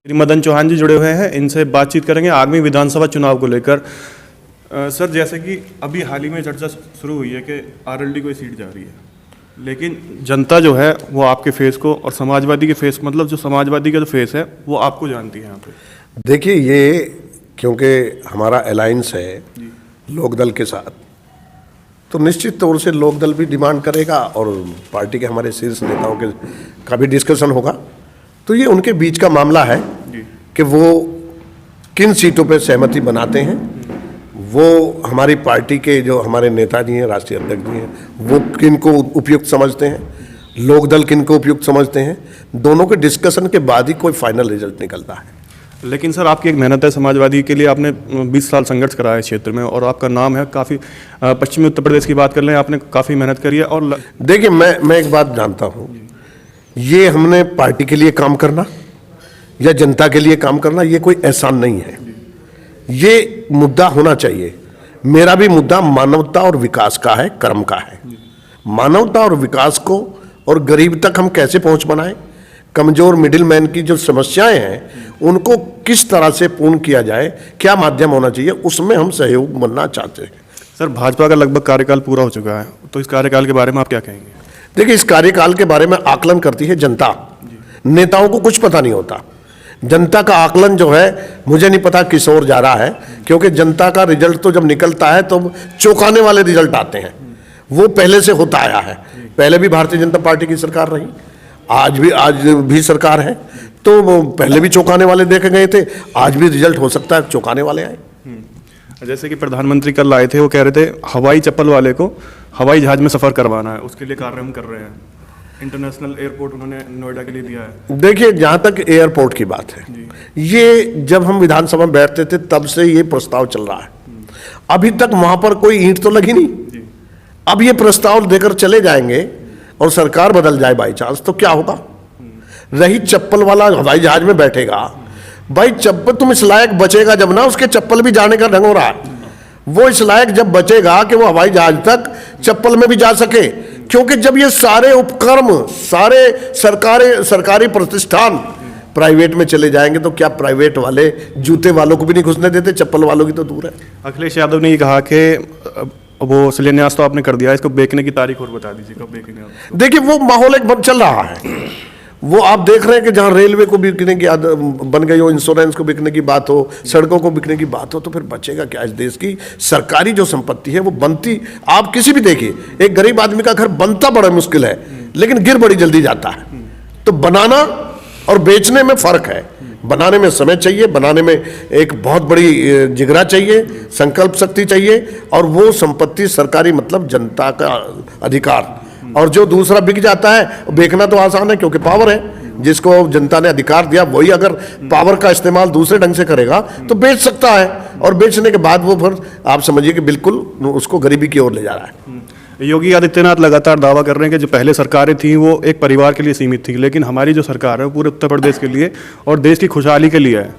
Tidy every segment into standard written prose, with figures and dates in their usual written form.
मदन चौहान जी जुड़े हुए हैं, इनसे बातचीत करेंगे आगामी विधानसभा चुनाव को लेकर। सर, जैसे कि अभी हाल ही में चर्चा शुरू हुई है कि आरएलडी को सीट जा रही है, लेकिन जनता जो है वो आपके फेस को और समाजवादी के फेस, मतलब जो समाजवादी का जो फेस है वो आपको जानती है यहाँ पे। देखिए, ये क्योंकि हमारा अलायंस है लोकदल के साथ, तो निश्चित तौर से लोकदल भी डिमांड करेगा और पार्टी के हमारे शीर्ष नेताओं के का भी डिस्कशन होगा। तो ये उनके बीच का मामला है कि वो किन सीटों पे सहमति बनाते हैं। वो हमारी पार्टी के जो हमारे नेताजी हैं, राष्ट्रीय अध्यक्ष जी हैं, वो किन को उपयुक्त समझते हैं, लोकदल किन को उपयुक्त समझते हैं। दोनों के डिस्कशन के बाद ही कोई फाइनल रिजल्ट निकलता है। लेकिन सर, आपकी एक मेहनत है समाजवादी के लिए, आपने 20 साल संघर्ष करा है क्षेत्र में और आपका नाम है काफ़ी। पश्चिमी उत्तर प्रदेश की बात कर लें, आपने काफ़ी मेहनत करी है। और देखिए, मैं एक बात जानता हूँ, ये हमने पार्टी के लिए काम करना या जनता के लिए काम करना ये कोई एहसान नहीं है। ये मुद्दा होना चाहिए। मेरा भी मुद्दा मानवता और विकास का है, कर्म का है। मानवता और विकास को और गरीब तक हम कैसे पहुंच बनाएं, कमजोर मिडिल मैन की जो समस्याएं हैं उनको किस तरह से पूर्ण किया जाए, क्या माध्यम होना चाहिए, उसमें हम सहयोग बनना चाहते हैं। सर, भाजपा का लगभग कार्यकाल पूरा हो चुका है, तो इस कार्यकाल के बारे में आप क्या कहेंगे? देखिए, इस कार्यकाल के बारे में आकलन करती है जनता। नेताओं को कुछ पता नहीं होता। जनता का आकलन जो है मुझे नहीं पता किस ओर जा रहा है, क्योंकि जनता का रिजल्ट तो जब निकलता है तो चौंकाने वाले रिजल्ट आते हैं। वो पहले से होता आया है। पहले भी भारतीय जनता पार्टी की सरकार रही, आज भी सरकार है, तो पहले भी चौंकाने वाले देखे गए थे, आज भी रिजल्ट हो सकता है चौंकाने वाले आए। जैसे कि प्रधानमंत्री कल आए थे, वो कह रहे थे हवाई चप्पल वाले को हवाई जहाज में सफ़र करवाना है, उसके लिए कार्य हम कर रहे हैं। इंटरनेशनल एयरपोर्ट उन्होंने नोएडा के लिए दिया है। देखिए, जहाँ तक एयरपोर्ट की बात है, ये जब हम विधानसभा में बैठते थे तब से ये प्रस्ताव चल रहा है। अभी तक वहाँ पर कोई ईंट तो लगी नहीं। अब ये प्रस्ताव देकर चले जाएंगे और सरकार बदल जाए बाई चांस, तो क्या होगा? रही चप्पल वाला हवाई जहाज में बैठेगा, भाई चप्पल तुम इस लायक बचेगा जब ना, उसके चप्पल भी जाने का ढंग हो रहा है। वो इस लायक जब बचेगा कि वो हवाई जहाज तक चप्पल में भी जा सके, क्योंकि जब ये सारे उपक्रम, सारे सरकारी प्रतिष्ठान प्राइवेट में चले जाएंगे तो क्या प्राइवेट वाले जूते वालों को भी नहीं घुसने देते, चप्पल वालों की तो दूर है। अखिलेश यादव ने ये कहा कि वो शिलान्यास तो आपने कर दिया, इसको बेचने की तारीख और बता दीजिए कब बेचेंगे। देखिए, वो माहौल एक चल रहा है। वो आप देख रहे हैं कि जहां रेलवे को बिकने की बन गई हो, इंश्योरेंस को बिकने की बात हो, सड़कों को बिकने की बात हो, तो फिर बचेगा क्या? इस देश की सरकारी जो संपत्ति है वो बनती, आप किसी भी देखिए, एक गरीब आदमी का घर बनता बड़ा मुश्किल है लेकिन गिर बड़ी जल्दी जाता है। तो बनाना और बेचने में फर्क है। बनाने में समय चाहिए, बनाने में एक बहुत बड़ी जिगरा चाहिए, संकल्प शक्ति चाहिए, और वो संपत्ति सरकारी मतलब जनता का अधिकार। और जो दूसरा बिक जाता है, बेचना तो आसान है क्योंकि पावर है। जिसको जनता ने अधिकार दिया वही अगर पावर का इस्तेमाल दूसरे ढंग से करेगा तो बेच सकता है, और बेचने के बाद वो फिर आप समझिए कि बिल्कुल उसको गरीबी की ओर ले जा रहा है। योगी आदित्यनाथ लगातार दावा कर रहे हैं कि जो पहले सरकारें थी वो एक परिवार के लिए सीमित थी, लेकिन हमारी जो सरकार है वो पूरे उत्तर प्रदेश के लिए और देश की खुशहाली के लिए है।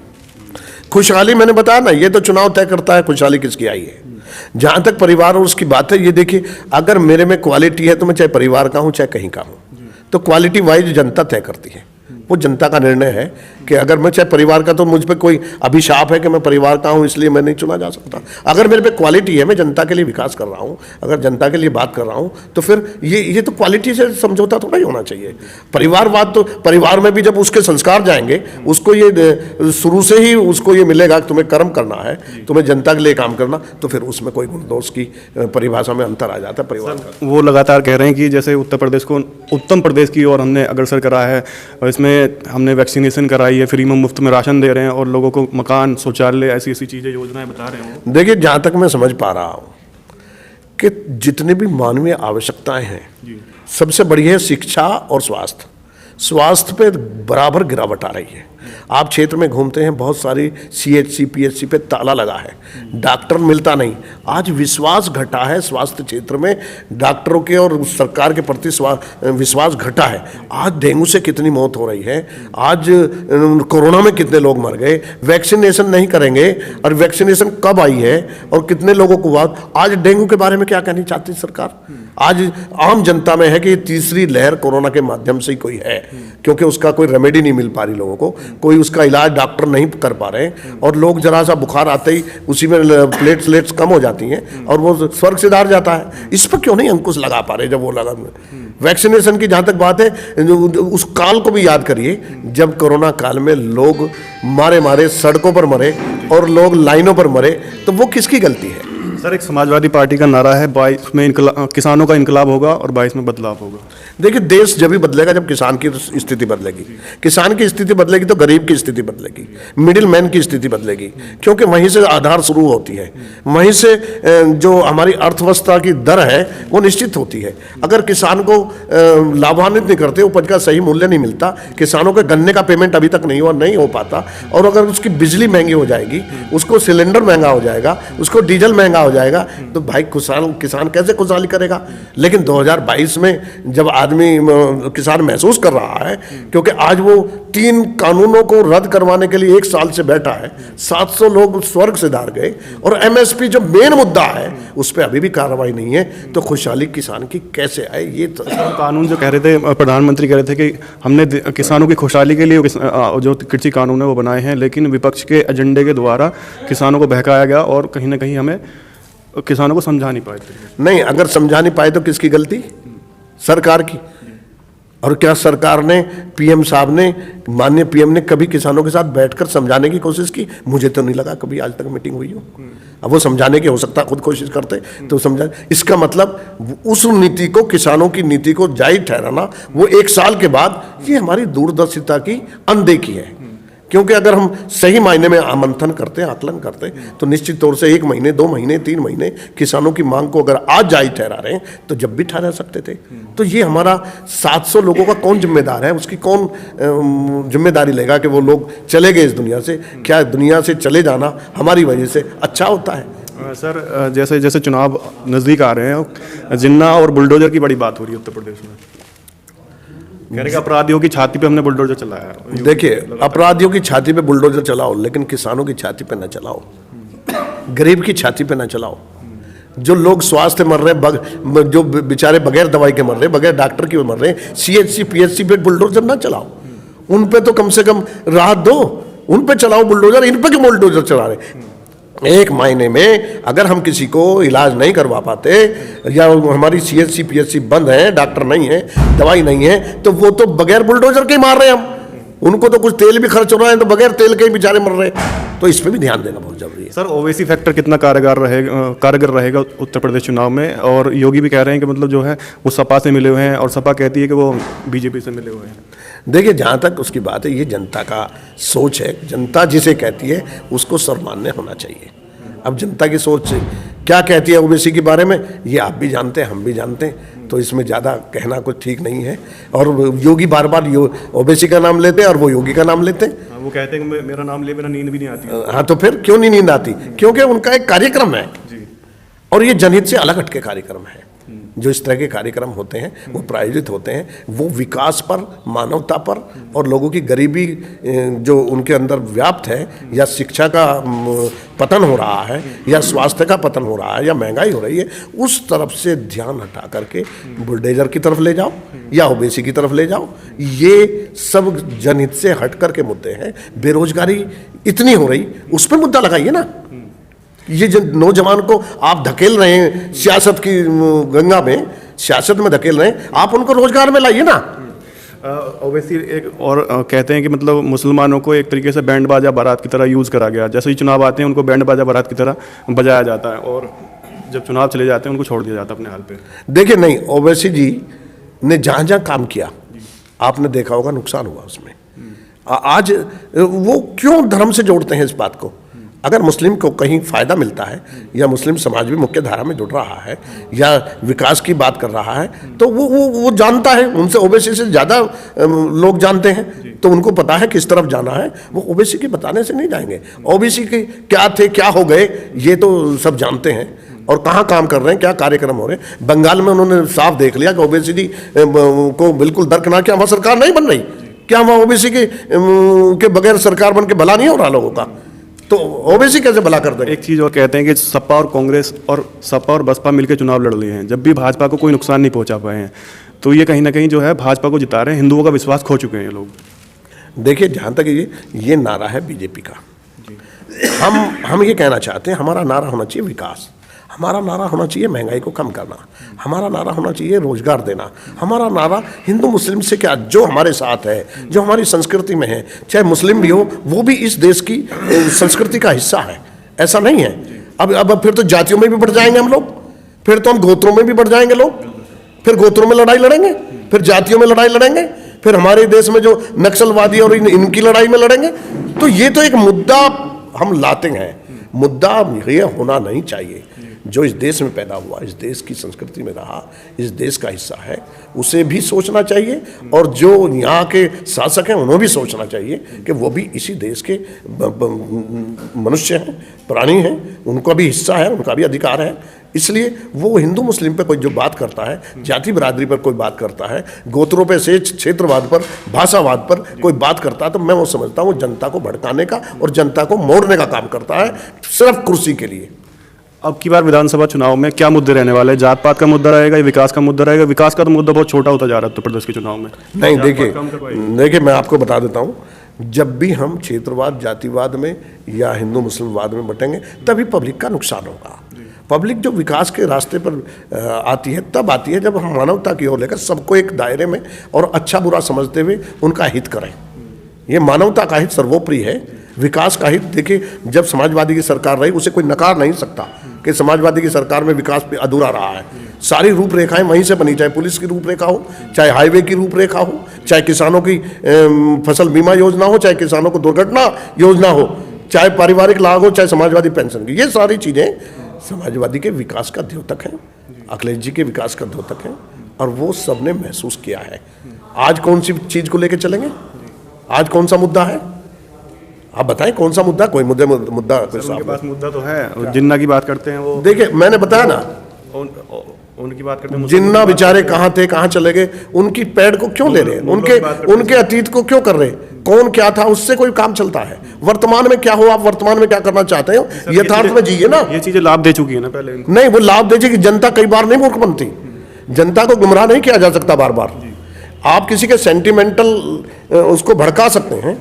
खुशहाली मैंने बताया ना, ये तो चुनाव तय करता है खुशहाली किसकी आई है। जहां तक परिवार और उसकी बात है, ये देखिए, अगर मेरे में क्वालिटी है तो मैं चाहे परिवार का हूं चाहे कहीं का हूं, तो क्वालिटी वाइज जनता तय करती है। वो जनता का निर्णय है कि अगर मैं चाहे परिवार का, तो मुझ पे कोई अभिशाप है कि मैं परिवार का हूं इसलिए मैं नहीं चुना जा सकता। अगर मेरे पे क्वालिटी है, मैं जनता के लिए विकास कर रहा हूं, अगर जनता के लिए बात कर रहा हूं, तो फिर ये तो क्वालिटी से समझौता थोड़ा ही होना चाहिए। परिवारवाद तो परिवार में भी जब उसके संस्कार जाएंगे, उसको ये शुरू से ही उसको ये मिलेगा कि तुम्हें कर्म करना है, तुम्हें जनता के लिए काम करना, तो फिर उसमें कोई गुण दोष की परिभाषा में अंतर आ जाता है परिवार का। वो लगातार कह रहे हैं कि जैसे उत्तर प्रदेश को उत्तम प्रदेश की ओर हमने अग्रसर करा है, और इसमें हमने वैक्सीनेशन कराई है, फ्री में मुफ्त में राशन दे रहे हैं और लोगों को मकान, शौचालय, ऐसी ऐसी चीज़ें, योजनाएं बता रहे हैं। देखिए, जहाँ तक मैं समझ पा रहा हूँ कि जितनी भी मानवीय आवश्यकताएं हैं, सबसे बड़ी है शिक्षा और स्वास्थ्य। स्वास्थ्य पे बराबर गिरावट आ रही है। आप क्षेत्र में घूमते हैं, बहुत सारी CHC PHC पे ताला लगा है, डॉक्टर मिलता नहीं। आज विश्वास घटा है स्वास्थ्य क्षेत्र में, डॉक्टरों के और सरकार के प्रति विश्वास घटा है। आज डेंगू से कितनी मौत हो रही है, आज कोरोना में कितने लोग मर गए। वैक्सीनेशन नहीं करेंगे, और वैक्सीनेशन कब आई है और कितने लोगों को हुआ। आज डेंगू के बारे में क्या कहनी चाहती सरकार? आज आम जनता में है कि तीसरी लहर कोरोना के माध्यम से ही कोई है, क्योंकि उसका कोई रेमेडी नहीं मिल पा रही लोगों को। कोई उसका इलाज डॉक्टर नहीं कर पा रहे हैं, और लोग जरा सा बुखार आते ही उसी में प्लेट्स कम हो जाती हैं और वो स्वर्ग सिधार जाता है। इस पर क्यों नहीं अंकुश लगा पा रहे? जब वो लगा, वैक्सीनेशन की जहाँ तक बात है, उस काल को भी याद करिए जब कोरोना काल में लोग मारे सड़कों पर मरे और लोग लाइनों पर मरे, तो वो किसकी गलती है? सर, एक समाजवादी पार्टी का नारा है 22 में किसानों का इनकलाब होगा और 22 में बदलाव होगा। देखिए, देश जब भी बदलेगा जब किसान की स्थिति बदलेगी। किसान की स्थिति बदलेगी तो गरीब की स्थिति बदलेगी, मिडिल मैन की स्थिति बदलेगी, क्योंकि वहीं से आधार शुरू होती है, वहीं से जो हमारी अर्थव्यवस्था की दर है वो निश्चित होती है। अगर किसान को लाभान्वित नहीं करते, उपज का सही मूल्य नहीं मिलता, किसानों के गन्ने का पेमेंट अभी तक नहीं हो पाता, और अगर उसकी बिजली महंगी हो जाएगी, उसको सिलेंडर महंगा हो जाएगा, उसको डीजल महंगा हो जाएगा, तो भाई किसान कैसे खुशहाली करेगा? लेकिन 2022 में जब किसान महसूस कर रहा है, क्योंकि आज वो 3 कानूनों को रद्द करवाने के लिए 1 साल से बैठा है, 700 लोग स्वर्ग सिधार गए, और एमएसपी जो मेन मुद्दा है उस पर अभी भी कार्रवाई नहीं है, तो खुशहाली किसान की कैसे आए? ये तो कानून जो कह रहे थे, प्रधानमंत्री कह रहे थे कि हमने किसानों की खुशहाली के लिए जो कृषि कानून है वो बनाए हैं, लेकिन विपक्ष के एजेंडे के द्वारा किसानों को बहकाया गया और कहीं ना कहीं हमें किसानों को समझा नहीं पाए थे। नहीं, अगर समझा नहीं पाए तो किसकी गलती? सरकार की। और क्या सरकार ने, पीएम साहब ने, माननीय पीएम ने कभी किसानों के साथ बैठकर समझाने की कोशिश की? मुझे तो नहीं लगा कभी आज तक मीटिंग हुई हो। अब वो समझाने की हो सकता है खुद कोशिश करते तो समझा। इसका मतलब उस नीति को, किसानों की नीति को जायज ठहराना, वो 1 साल के बाद, ये हमारी दूरदर्शिता की अनदेखी है। क्योंकि अगर हम सही मायने में आमंथन करते, आकलन करते, तो निश्चित तौर से 1 महीने, 2 महीने, 3 महीने किसानों की मांग को अगर आज जायज ठहरा रहे हैं तो जब भी ठहरा सकते थे। तो ये हमारा 700 लोगों का कौन जिम्मेदार है? उसकी कौन जिम्मेदारी लेगा कि वो लोग चले गए इस दुनिया से? क्या दुनिया से चले जाना हमारी वजह से अच्छा होता है? सर, जैसे जैसे चुनाव नज़दीक आ रहे हैं, जिन्ना और बुलडोजर की बड़ी बात हो रही है उत्तर प्रदेश में। कह रहे कि अपराधियों की छाती पे हमने बुलडोजर चलाया। देखिए, अपराधियों की छाती पे बुलडोजर चलाओ, लेकिन किसानों की छाती पे ना चलाओ, गरीब की छाती पे ना चलाओ। जो लोग स्वास्थ्य मर रहे, जो बेचारे बगैर दवाई के मर रहे, बगैर डॉक्टर के मर रहे, सीएचसी पीएचसी पे बुलडोजर ना चलाओ। उन पे तो कम से कम राहत दो, उन पे चलाओ बुलडोजर। इन पे क्यों बुलडोजर चला रहे? एक महीने में अगर हम किसी को इलाज नहीं करवा पाते, या हमारी सीएचसी पीएचसी बंद है, डॉक्टर नहीं है, दवाई नहीं है, तो वो तो बगैर बुलडोजर के ही मार रहे हैं हम। उनको तो कुछ तेल भी खर्च हो रहा है, तो बगैर तेल के ही बेचारे मर रहे हैं। तो इस पे भी ध्यान देना बहुत जरूरी है। सर, ओवैसी फैक्टर कितना कारगर रहेगा उत्तर प्रदेश चुनाव में? और योगी भी कह रहे हैं कि मतलब जो है वो सपा से मिले हुए हैं, और सपा कहती है कि वो बीजेपी से मिले हुए हैं। देखिए, जहाँ तक उसकी बात है, ये जनता का सोच है। जनता जिसे कहती है उसको सर्वमान्य होना चाहिए। अब जनता की सोच क्या कहती है ओबीसी के बारे में, ये आप भी जानते हैं, हम भी जानते हैं, तो इसमें ज़्यादा कहना कुछ ठीक नहीं है। और योगी बार बार ओबीसी का नाम लेते हैं और वो योगी का नाम लेते हैं। वो कहते हैं कि मेरा नाम ले मेरा नींद भी नहीं आती। हाँ, तो फिर क्यों नहीं नींद आती? क्योंकि उनका एक कार्यक्रम है, और ये जनहित से अलग हटके कार्यक्रम है। जो इस तरह के कार्यक्रम होते हैं वो प्रायोजित होते हैं, वो विकास पर, मानवता पर, और लोगों की गरीबी जो उनके अंदर व्याप्त है, या शिक्षा का पतन हो रहा है, या स्वास्थ्य का पतन हो रहा है, या महंगाई हो रही है, उस तरफ से ध्यान हटा करके बुलडोजर की तरफ ले जाओ या ओबीसी की तरफ ले जाओ। ये सब जनहित से हट करके मुद्दे हैं। बेरोजगारी इतनी हो रही, उस पर मुद्दा लगाइए ना। ये जो नौजवान को आप धकेल रहे हैं सियासत की गंगा में, सियासत में धकेल रहे हैं, आप उनको रोजगार में लाइए ना। ओवैसी एक और कहते हैं कि मतलब मुसलमानों को एक तरीके से बैंड बाजा बारात की तरह यूज़ करा गया। जैसे ही चुनाव आते हैं उनको बैंड बाजा बारात की तरह बजाया जाता है, और जब चुनाव चले जाते हैं उनको छोड़ दिया जाता है अपने हाल पे। देखिए, नहीं, ओवैसी जी ने जहाँ जहाँ काम किया आपने देखा होगा नुकसान हुआ उसमें। आज वो क्यों धर्म से जोड़ते हैं इस बात को? अगर मुस्लिम को कहीं फ़ायदा मिलता है, या मुस्लिम समाज भी मुख्य धारा में जुड़ रहा है, या विकास की बात कर रहा है, तो वो जानता है। उनसे ओबीसी से ज़्यादा लोग जानते हैं, तो उनको पता है किस तरफ जाना है। वो ओबीसी के बताने से नहीं जाएंगे। ओबीसी के क्या थे, क्या हो गए, ये तो सब जानते हैं, और कहाँ काम कर रहे हैं, क्या कार्यक्रम हो रहे हैं। बंगाल में उन्होंने साफ देख लिया कि ओबीसी को बिल्कुल दरकिनार किया। वहाँ सरकार नहीं बन रही, क्या वहाँ ओबीसी के बगैर सरकार बन के भला नहीं हो रहा लोगों का? तो ओबीसी कैसे भला कर देंगे? एक चीज़ और कहते हैं कि सपा और कांग्रेस और सपा और बसपा मिलकर चुनाव लड़ रहे हैं, जब भी भाजपा को कोई नुकसान नहीं पहुंचा पाए हैं, तो ये कहीं ना कहीं जो है भाजपा को जिता रहे हैं। हिंदुओं का विश्वास खो चुके हैं ये लोग। देखिए, जहाँ तक ये नारा है बीजेपी का, हम ये कहना चाहते हैं, हमारा नारा होना चाहिए विकास, हमारा नारा होना चाहिए महंगाई को कम करना, हमारा नारा होना चाहिए रोजगार देना, हमारा नारा हिंदू मुस्लिम से क्या, जो हमारे साथ है, जो हमारी संस्कृति में है, चाहे मुस्लिम भी हो, वो भी इस देश की संस्कृति का हिस्सा है। ऐसा नहीं है। अब फिर तो जातियों में भी बढ़ जाएंगे हम लोग, फिर तो हम गोत्रों में भी बढ़ जाएंगे लोग, फिर गोत्रों में लड़ाई लड़ेंगे, फिर जातियों में लड़ाई लड़ेंगे, फिर हमारे देश में जो नक्सलवादी और इनकी लड़ाई में लड़ेंगे। तो ये तो एक मुद्दा हम लाते हैं, मुद्दा ये होना नहीं चाहिए। जो इस देश में पैदा हुआ, इस देश की संस्कृति में रहा, इस देश का हिस्सा है, उसे भी सोचना चाहिए, और जो यहाँ के शासक हैं उन्हें भी सोचना चाहिए कि वो भी इसी देश के मनुष्य हैं, प्राणी हैं, उनका भी हिस्सा है, उनका भी अधिकार है। इसलिए वो हिंदू मुस्लिम पे कोई जो बात करता है, जाति बिरादरी पर कोई बात करता है, गोत्रों पे से क्षेत्रवाद पर, भाषावाद पर कोई बात करता है, तो मैं वो समझता हूँ जनता को भड़काने का और जनता को मोड़ने का काम करता है, सिर्फ कुर्सी के लिए। अब की बार विधानसभा चुनाव में क्या मुद्दे रहने वाले हैं? जात पात का मुद्दा रहेगा या विकास का मुद्दा रहेगा? विकास का तो मुद्दा बहुत छोटा होता जा रहा है उत्तर प्रदेश के चुनाव में। नहीं, देखिए मैं आपको बता देता हूँ, जब भी हम क्षेत्रवाद जातिवाद में या हिंदू मुस्लिमवाद में बटेंगे, तभी पब्लिक का नुकसान होगा। पब्लिक जो विकास के रास्ते पर आती है, तब आती है जब हम मानवता की ओर लेकर सबको एक दायरे में और अच्छा बुरा समझते हुए उनका हित करें। ये मानवता का हित सर्वोपरि है, विकास का हित। देखिए, जब समाजवादी की सरकार रही, उसे कोई नकार नहीं सकता कि समाजवादी की सरकार में विकास पे अधूरा रहा है। सारी रूपरेखाएं वहीं से बनी, चाहे पुलिस की रूपरेखा हो, चाहे हाईवे की रूपरेखा हो, चाहे किसानों की फसल बीमा योजना हो, चाहे किसानों को दुर्घटना योजना हो, चाहे पारिवारिक लाभ हो, चाहे समाजवादी पेंशन की, ये सारी चीज़ें समाजवादी के विकास का द्योतक हैं, अखिलेश जी के विकास का द्योतक हैं, और वो सबने महसूस किया है। आज कौन सी चीज़ को लेकर चलेंगे? आज कौन सा मुद्दा है? आप बताएं कौन सा मुद्दा? कोई मुद्दा उनके पास मुद्दा तो है। जिन्ना की बात करते हैं वो, देखिए मैंने बताया ना, उनकी बात करते हैं, जिन्ना बेचारे कहाँ थे, कहाँ चले गए, उनकी पैड़ को क्यों ले रहे हैं, उनके अतीत को क्यों कर रहे हैं? कौन क्या था, उससे कोई काम चलता है? वर्तमान में क्या हो, आप वर्तमान में क्या करना चाहते हो, यथार्थ में जिए ना। ये चीजें लाभ दे चुकी है ना पहले। नहीं, वो लाभ दे चुकी। जनता कई बार नहीं मूर्ख बनती, जनता को गुमराह नहीं किया जा सकता बार बार। आप किसी के सेंटिमेंटल उसको भड़का सकते हैं,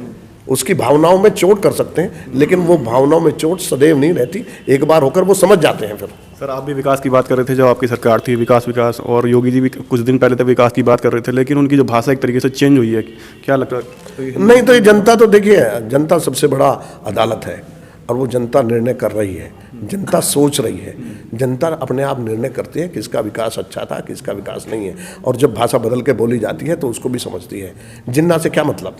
उसकी भावनाओं में चोट कर सकते हैं, लेकिन वो भावनाओं में चोट सदैव नहीं रहती, एक बार होकर वो समझ जाते हैं। फिर सर, आप भी विकास की बात कर रहे थे जब आपकी सरकार थी, विकास, और योगी जी भी कुछ दिन पहले तक विकास की बात कर रहे थे, लेकिन उनकी जो भाषा एक तरीके से चेंज हुई है, क्या लगता है? नहीं, तो ये जनता, तो देखिए जनता सबसे बड़ा अदालत है, और वो जनता निर्णय कर रही है, जनता सोच रही है, जनता अपने आप निर्णय करती है किसका विकास अच्छा था, किसका विकास नहीं है। और जब भाषा बदल के बोली जाती है तो उसको भी समझती है। जिन्ना से क्या मतलब?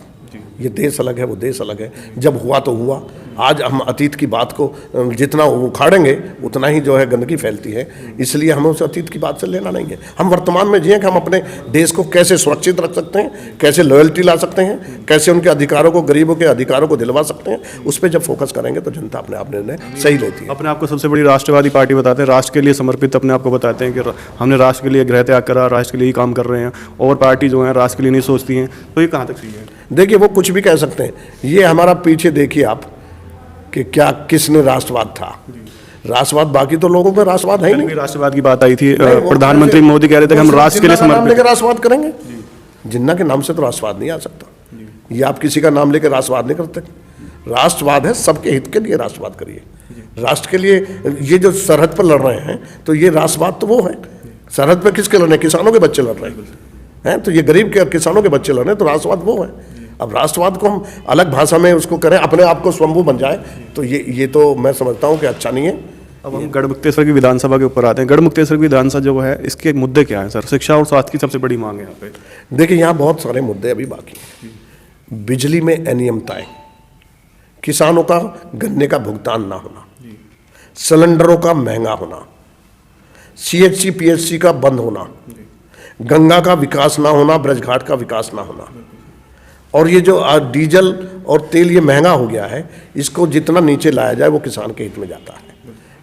ये देश अलग है, वो देश अलग है। जब हुआ तो हुआ। आज हम अतीत की बात को जितना उखाड़ेंगे उतना ही जो है गंदगी फैलती है, इसलिए हमें उस अतीत की बात से लेना नहीं है। हम वर्तमान में जिए कि हम अपने देश को कैसे सुरक्षित रख सकते हैं, कैसे लॉयल्टी ला सकते हैं, कैसे उनके अधिकारों को, गरीबों के अधिकारों को दिलवा सकते हैं, उस पर जब फोकस करेंगे तो जनता अपने आप निर्णय सही लेती है। अपने आप को सबसे बड़ी राष्ट्रवादी पार्टी बताते हैं, राष्ट्र के लिए समर्पित अपने आप को बताते हैं कि हमने राष्ट्र के लिए गृह त्याग करा, राष्ट्र के लिए ही काम कर रहे हैं, और पार्टी जो है राष्ट्र के लिए नहीं सोचती हैं, तो ये कहाँ तक सही है? देखिए, वो कुछ भी कह सकते हैं। ये हमारा पीछे देखिए आप कि क्या किसने राष्ट्रवाद था, राष्ट्रवाद, बाकी तो लोगों में राष्ट्रवाद है ही नहीं। राष्ट्रवाद की बात आई थी, प्रधानमंत्री मोदी कह रहे थे कि हम राष्ट्र के लिए समर्पित लेकर राष्ट्रवाद करेंगे। जिन्ना के नाम से तो राष्ट्रवाद नहीं आ सकता। ये आप किसी का नाम लेकर राष्ट्रवाद नहीं करते। राष्ट्रवाद है सबके हित के लिए राष्ट्रवाद करिए, राष्ट्र के लिए। ये जो सरहद पर लड़ रहे हैं, तो ये राष्ट्रवाद तो वो है। सरहद पर किसके लड़ रहे हैं? किसानों के बच्चे लड़ रहे हैं, तो ये गरीब के किसानों के बच्चे लड़ रहे हैं, तो राष्ट्रवाद वो है। अब राष्ट्रवाद को हम अलग भाषा में उसको करें, अपने आप को स्वयंभू बन जाए, तो ये तो मैं समझता हूँ कि अच्छा नहीं है। अब हम गढ़मुक्तेश्वर की विधानसभा के ऊपर आते हैं। गढ़मुक्तेश्वर की विधानसभा जो है, इसके मुद्दे क्या हैं सर? शिक्षा और स्वास्थ्य की सबसे बड़ी मांग है यहाँ पे। देखिए, यहाँ बहुत सारे मुद्दे अभी बाकी हैं। बिजली में अनियमितताएं, किसानों का गन्ने का भुगतान ना होना, सिलेंडरों का महंगा होना, CHC PHC का बंद होना, गंगा का विकास ना होना, ब्रजघाट का विकास ना होना, और ये जो डीजल और तेल ये महंगा हो गया है, इसको जितना नीचे लाया जाए वो किसान के हित में जाता है।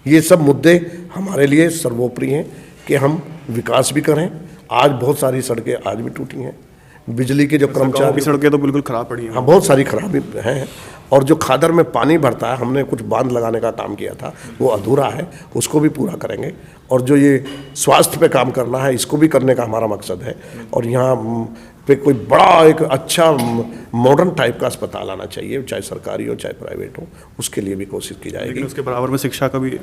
ये सब मुद्दे हमारे लिए सर्वोपरि हैं कि हम विकास भी करें। आज बहुत सारी सड़कें आज भी टूटी हैं, बिजली के जो कर्मचारी, सड़कें तो बिल्कुल खराब पड़ी हैं। हाँ, बहुत सारी खराबी हैं। और जो खादर में पानी भरता है, हमने कुछ बांध लगाने का काम किया था, वो अधूरा है, उसको भी पूरा करेंगे। और जो ये स्वास्थ्य पे काम करना है, इसको भी करने का हमारा मकसद है। और यहाँ पे कोई बड़ा एक अच्छा मॉडर्न टाइप का अस्पताल आना चाहिए, चाहे सरकारी हो चाहे प्राइवेट हो, उसके लिए भी कोशिश की जाएगी। लेकिन उसके बराबर में शिक्षा का भी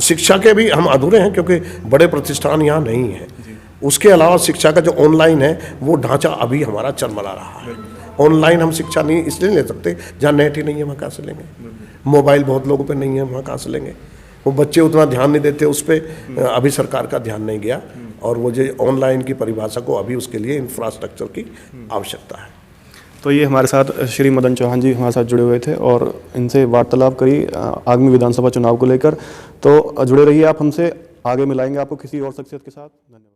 शिक्षा के भी हम अधूरे हैं क्योंकि बड़े प्रतिष्ठान यहाँ नहीं है। उसके अलावा शिक्षा का जो ऑनलाइन है वो ढांचा अभी हमारा चरमरा रहा है। ऑनलाइन हम शिक्षा नहीं इसलिए ले सकते जहाँ नेट ही नहीं है, वहाँ कहाँ से लेंगे? मोबाइल बहुत लोगों पे नहीं है, वहाँ कहाँ से लेंगे? वो बच्चे उतना ध्यान नहीं देते उस पर, अभी सरकार का ध्यान नहीं गया, और वो जो ऑनलाइन की परिभाषा को अभी उसके लिए इंफ्रास्ट्रक्चर की आवश्यकता है। तो ये हमारे साथ श्री मदन चौहान जी हमारे साथ जुड़े हुए थे और इनसे वार्तालाप करी आगामी विधानसभा चुनाव को लेकर। तो जुड़े रहिए आप हमसे, आगे मिलाएंगे आपको किसी और शख्सियत के साथ। धन्यवाद।